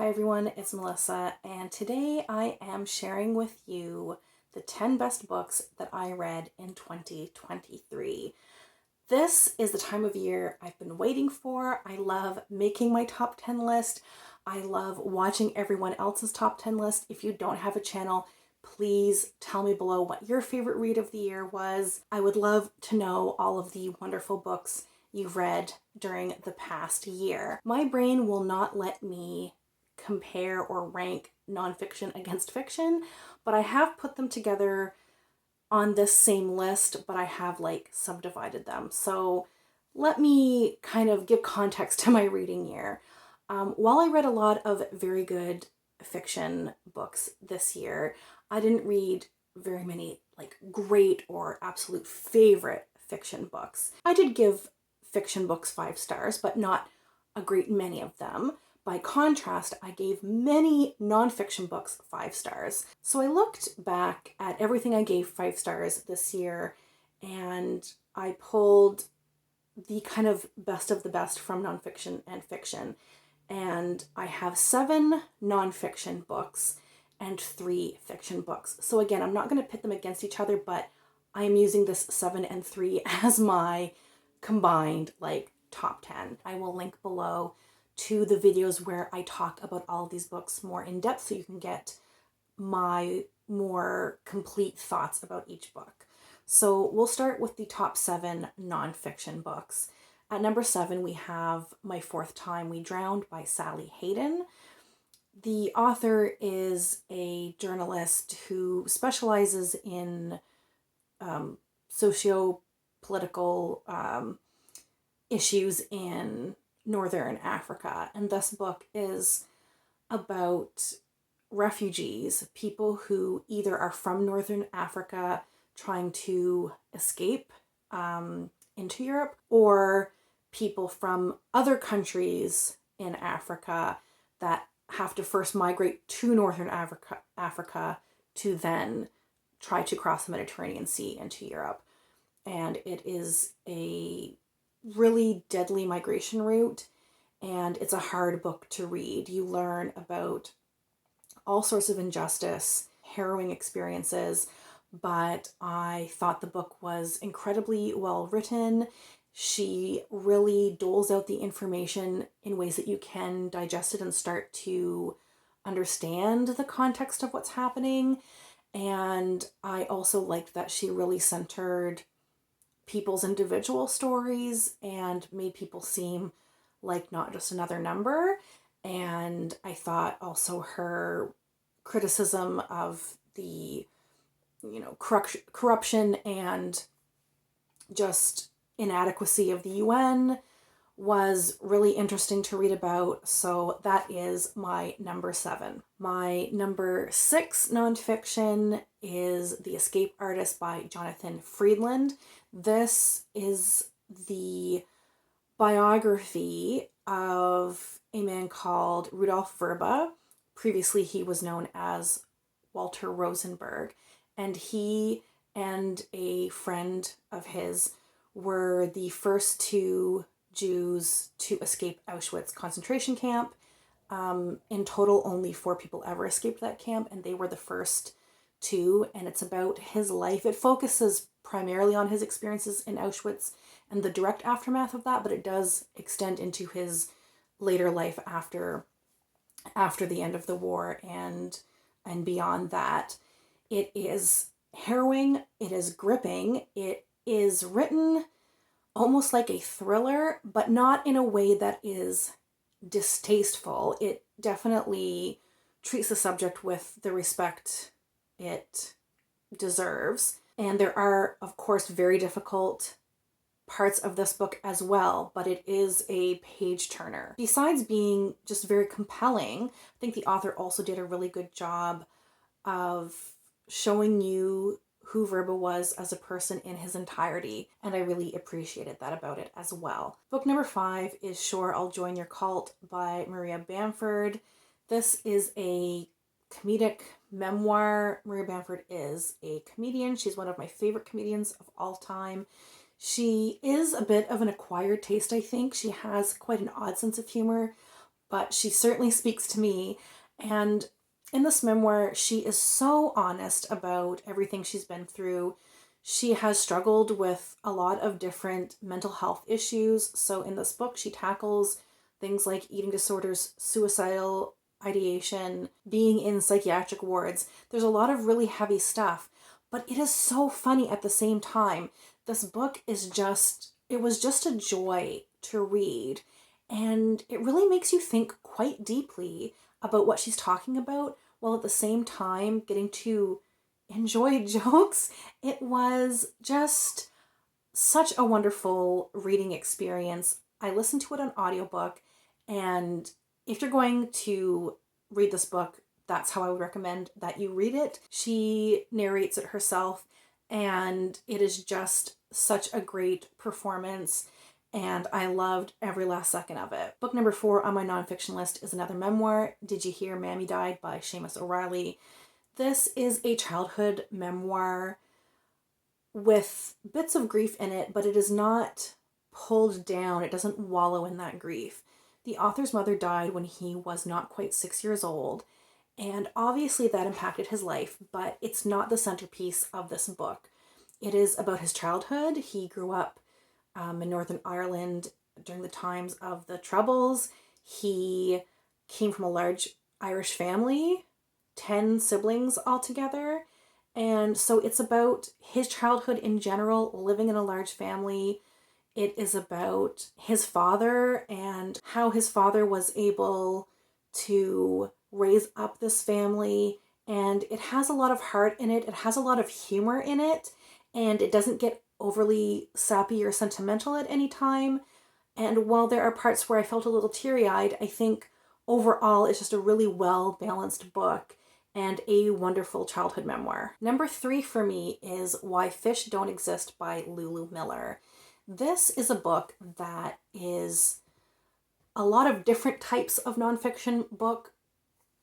Hi everyone, it's Melissa, and today I am sharing with you the 10 best books that I read in 2023. This is the time of year I've been waiting for. I love making my top 10 list. I love watching everyone else's top 10 list. If you don't have a channel, please tell me below what your favorite read of the year was. I would love to know all of the wonderful books you've read during the past year. My brain will not let me compare or rank nonfiction against fiction, but I have put them together on this same list, but I have subdivided them. So let me kind of give context to my reading year. While I read a lot of very good fiction books this year, I didn't read very many great or absolute favorite fiction books. I did give fiction books 5 stars, but not a great many of them. By contrast, I gave many nonfiction books 5 stars. So I looked back at everything I gave 5 stars this year, and I pulled the kind of best of the best from nonfiction and fiction. And I have 7 nonfiction books and 3 fiction books. So again, I'm not going to pit them against each other, but I am using this 7 and 3 as my combined top 10. I will link below to the videos where I talk about all of these books more in depth so you can get my more complete thoughts about each book. So we'll start with the top 7 nonfiction books. At number 7, we have My Fourth Time We Drowned by Sally Hayden. The author is a journalist who specializes in socio-political issues in Northern Africa, and this book is about refugees, people who either are from Northern Africa trying to escape into Europe, or people from other countries in Africa that have to first migrate to Northern Africa to then try to cross the Mediterranean Sea into Europe. And it is a really deadly migration route, and it's a hard book to read. You learn about all sorts of injustice, harrowing experiences, but I thought the book was incredibly well written. She really doles out the information in ways that you can digest it and start to understand the context of what's happening. And I also liked that she really centered people's individual stories and made people seem like not just another number. And I thought also her criticism of the, corruption and just inadequacy of the UN was really interesting to read about. So that is my number 7. My number 6 nonfiction is The Escape Artist by Jonathan Freedland. This is the biography of a man called Rudolf Verba. Previously, he was known as Walter Rosenberg, and he and a friend of his were the first 2 Jews to escape Auschwitz concentration camp. In total, only 4 people ever escaped that camp, and they were the first 2, and it's about his life. It focuses primarily on his experiences in Auschwitz and the direct aftermath of that, but it does extend into his later life after the end of the war and beyond that. It is harrowing, it is gripping, it is written almost like a thriller, but not in a way that is distasteful. It definitely treats the subject with the respect it deserves. And there are, of course, very difficult parts of this book as well, but it is a page turner. Besides being just very compelling, I think the author also did a really good job of showing you who Verba was as a person in his entirety, and I really appreciated that about it as well. Book number 5 is Sure I'll Join Your Cult by Maria Bamford. This is a comedic memoir. Maria Bamford is a comedian. She's one of my favorite comedians of all time. She is a bit of an acquired taste, I think. She has quite an odd sense of humor, but she certainly speaks to me. And in this memoir, she is so honest about everything she's been through. She has struggled with a lot of different mental health issues. So in this book, she tackles things like eating disorders, suicidal ideation, being in psychiatric wards. There's a lot of really heavy stuff, but it is so funny at the same time. This book is it was just a joy to read. And it really makes you think quite deeply about what she's talking about, while at the same time getting to enjoy jokes. It was just such a wonderful reading experience. I listened to it on audiobook, and if you're going to read this book, that's how I would recommend that you read it. She narrates it herself, and it is just such a great performance, and I loved every last second of it. Book number 4 on my nonfiction list is another memoir, Did You Hear Mammy Died by Séamas O'Reilly. This is a childhood memoir with bits of grief in it, but it is not pulled down. It doesn't wallow in that grief. The author's mother died when he was not quite 6 years old, and obviously that impacted his life, but it's not the centerpiece of this book. It is about his childhood. He grew up in Northern Ireland during the times of the Troubles. He came from a large Irish family, 10 siblings altogether. And so it's about his childhood in general, living in a large family. It is about his father and how his father was able to raise up this family. And it has a lot of heart in it. It has a lot of humor in it. And it doesn't get overly sappy or sentimental at any time. And while there are parts where I felt a little teary-eyed, I think overall it's just a really well-balanced book and a wonderful childhood memoir. Number 3 for me is Why Fish Don't Exist by Lulu Miller. This is a book that is a lot of different types of nonfiction book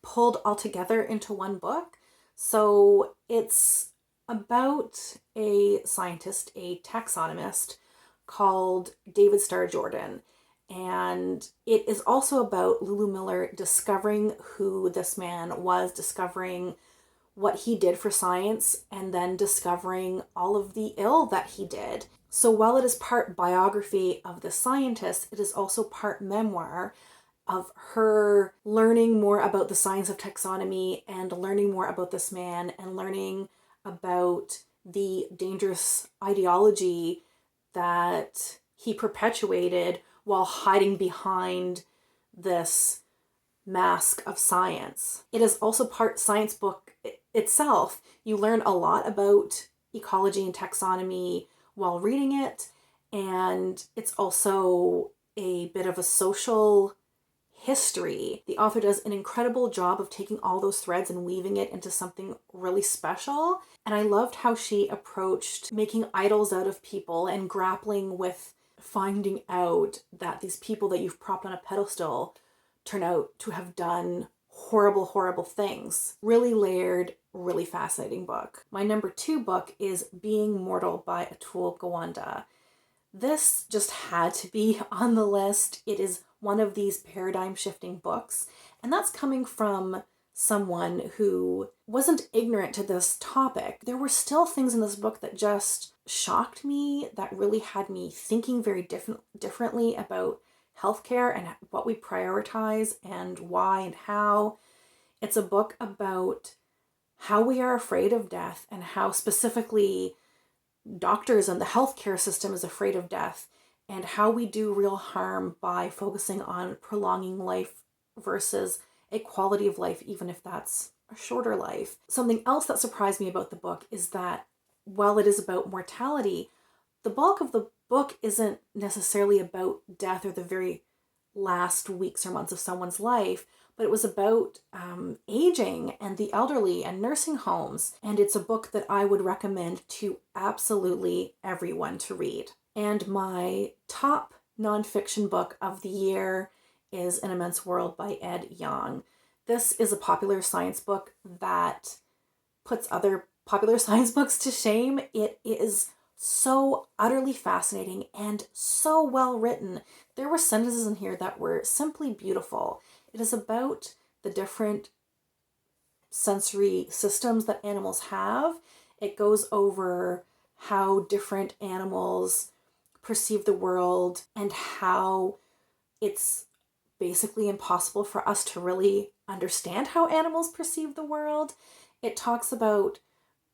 pulled all together into one book. So it's about a scientist, a taxonomist called David Starr Jordan. And it is also about Lulu Miller discovering who this man was, discovering what he did for science, and then discovering all of the ill that he did. So while it is part biography of the scientist, it is also part memoir of her learning more about the science of taxonomy and learning more about this man and learning about the dangerous ideology that he perpetuated while hiding behind this mask of science. It is also part science book itself. You learn a lot about ecology and taxonomy while reading it, and it's also a bit of a social history. The author does an incredible job of taking all those threads and weaving it into something really special. And I loved how she approached making idols out of people and grappling with finding out that these people that you've propped on a pedestal turn out to have done horrible, horrible things. Really layered, really fascinating book. My number 2 book is Being Mortal by Atul Gawande. This just had to be on the list. It is one of these paradigm shifting books, and that's coming from someone who wasn't ignorant to this topic. There were still things in this book that just shocked me, that really had me thinking very differently about healthcare and what we prioritize and why and how. It's a book about how we are afraid of death and how specifically doctors and the healthcare system is afraid of death, and how we do real harm by focusing on prolonging life versus a quality of life, even if that's a shorter life. Something else that surprised me about the book is that while it is about mortality, the bulk of the book isn't necessarily about death or the very last weeks or months of someone's life, but it was about aging and the elderly and nursing homes. And it's a book that I would recommend to absolutely everyone to read. And my top nonfiction book of the year is An Immense World by Ed Yong. This is a popular science book that puts other popular science books to shame. It is so utterly fascinating and so well written. There were sentences in here that were simply beautiful. It is about the different sensory systems that animals have. It goes over how different animals perceive the world and how it's basically impossible for us to really understand how animals perceive the world. It talks about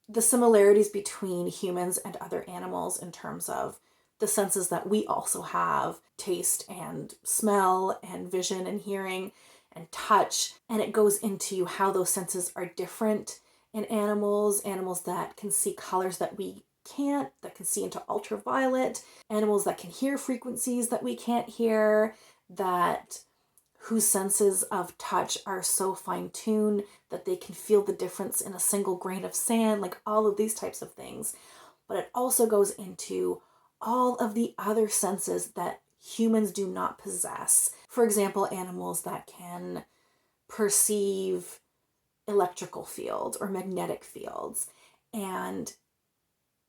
the similarities between humans and other animals in terms of the senses that we also have: taste and smell and vision and hearing and touch. And it goes into how those senses are different in animals that can see colors that we can't, that can see into ultraviolet, animals that can hear frequencies that we can't hear, that whose senses of touch are so fine-tuned that they can feel the difference in a single grain of sand, like all of these types of things. But it also goes into all of the other senses that humans do not possess. For example, animals that can perceive electrical fields or magnetic fields, and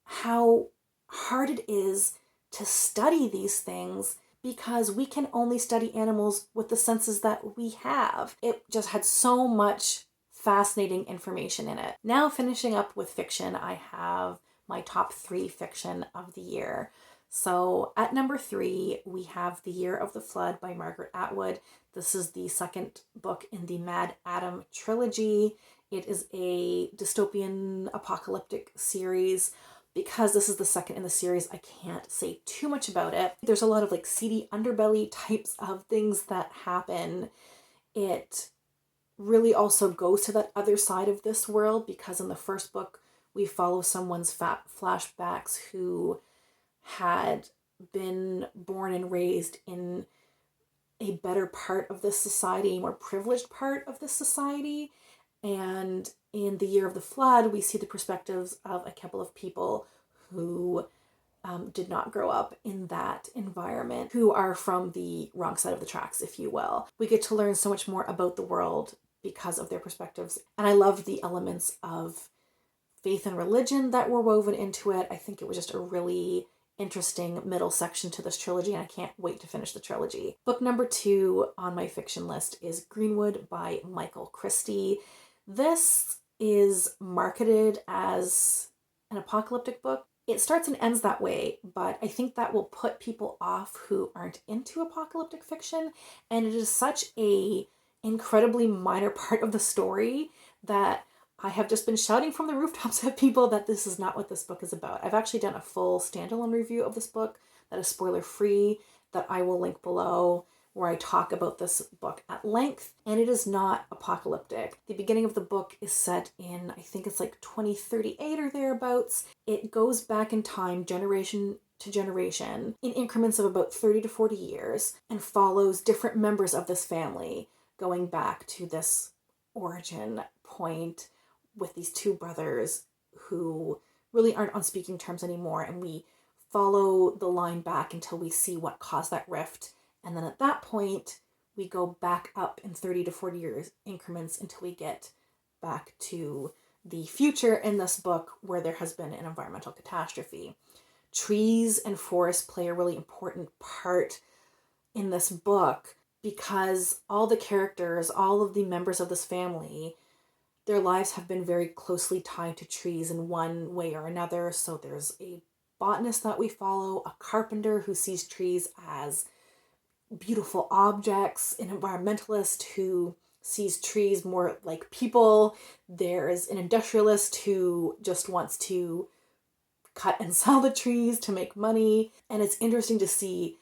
how hard it is to study these things because we can only study animals with the senses that we have. It just had so much fascinating information in it. Now, finishing up with fiction, I have my top 3 fiction of the year. So at number 3, we have The Year of the Flood by Margaret Atwood. This is the second book in the Mad Adam trilogy. It is a dystopian apocalyptic series. Because this is the second in the series, I can't say too much about it. There's a lot of like seedy underbelly types of things that happen. It really also goes to that other side of this world, because in the first book, we follow someone's flashbacks who had been born and raised in a better part of this society, a more privileged part of this society. And in The Year of the Flood, we see the perspectives of a couple of people who did not grow up in that environment, who are from the wrong side of the tracks, if you will. We get to learn so much more about the world because of their perspectives. And I love the elements of faith and religion that were woven into it. I think it was just a really interesting middle section to this trilogy, and I can't wait to finish the trilogy. Book number 2 on my fiction list is Greenwood by Michael Christie. This is marketed as an apocalyptic book. It starts and ends that way, but I think that will put people off who aren't into apocalyptic fiction, and it is such a incredibly minor part of the story that I have just been shouting from the rooftops at people that this is not what this book is about. I've actually done a full standalone review of this book that is spoiler-free that I will link below, where I talk about this book at length, and it is not apocalyptic. The beginning of the book is set in, I think it's like 2038 or thereabouts. It goes back in time, generation to generation, in increments of about 30 to 40 years, and follows different members of this family going back to this origin point with these 2 brothers who really aren't on speaking terms anymore, and we follow the line back until we see what caused that rift. And then at that point, we go back up in 30 to 40 years increments until we get back to the future in this book, where there has been an environmental catastrophe. Trees and forests play a really important part in this book, because all the characters, all of the members of this family, their lives have been very closely tied to trees in one way or another. So there's a botanist that we follow, a carpenter who sees trees as beautiful objects, an environmentalist who sees trees more like people. There's an industrialist who just wants to cut and sell the trees to make money. And it's interesting to see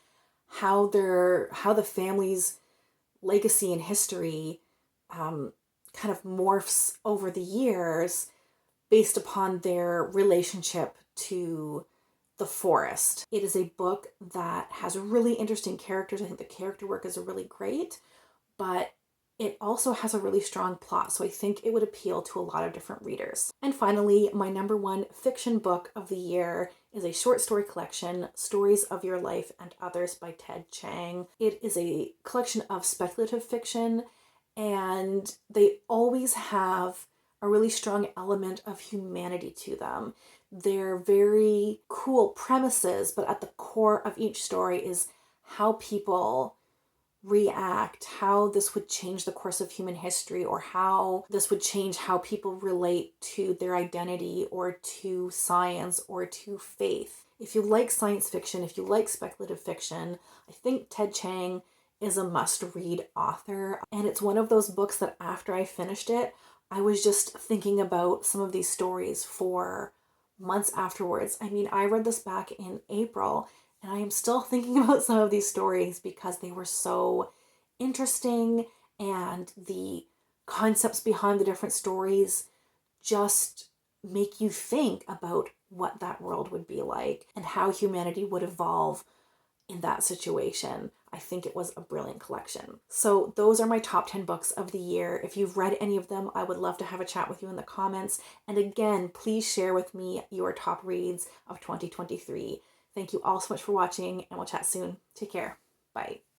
how the family's legacy and history kind of morphs over the years based upon their relationship to the forest. It is a book that has really interesting characters. I think the character work is really great, but it also has a really strong plot, so I think it would appeal to a lot of different readers. And finally, my number 1 fiction book of the year is a short story collection, Stories of Your Life and Others by Ted Chiang. It is a collection of speculative fiction, and they always have a really strong element of humanity to them. They're very cool premises, but at the core of each story is how people react, how this would change the course of human history, or how this would change how people relate to their identity or to science or to faith. If you like science fiction, if you like speculative fiction, I think Ted Chiang is a must-read author. And it's one of those books that after I finished it, I was just thinking about some of these stories for months afterwards. I mean, I read this back in April, and I am still thinking about some of these stories because they were so interesting, and the concepts behind the different stories just make you think about what that world would be like and how humanity would evolve in that situation. I think it was a brilliant collection. So those are my top 10 books of the year. If you've read any of them, I would love to have a chat with you in the comments. And again, please share with me your top reads of 2023. Thank you all so much for watching, and we'll chat soon. Take care. Bye.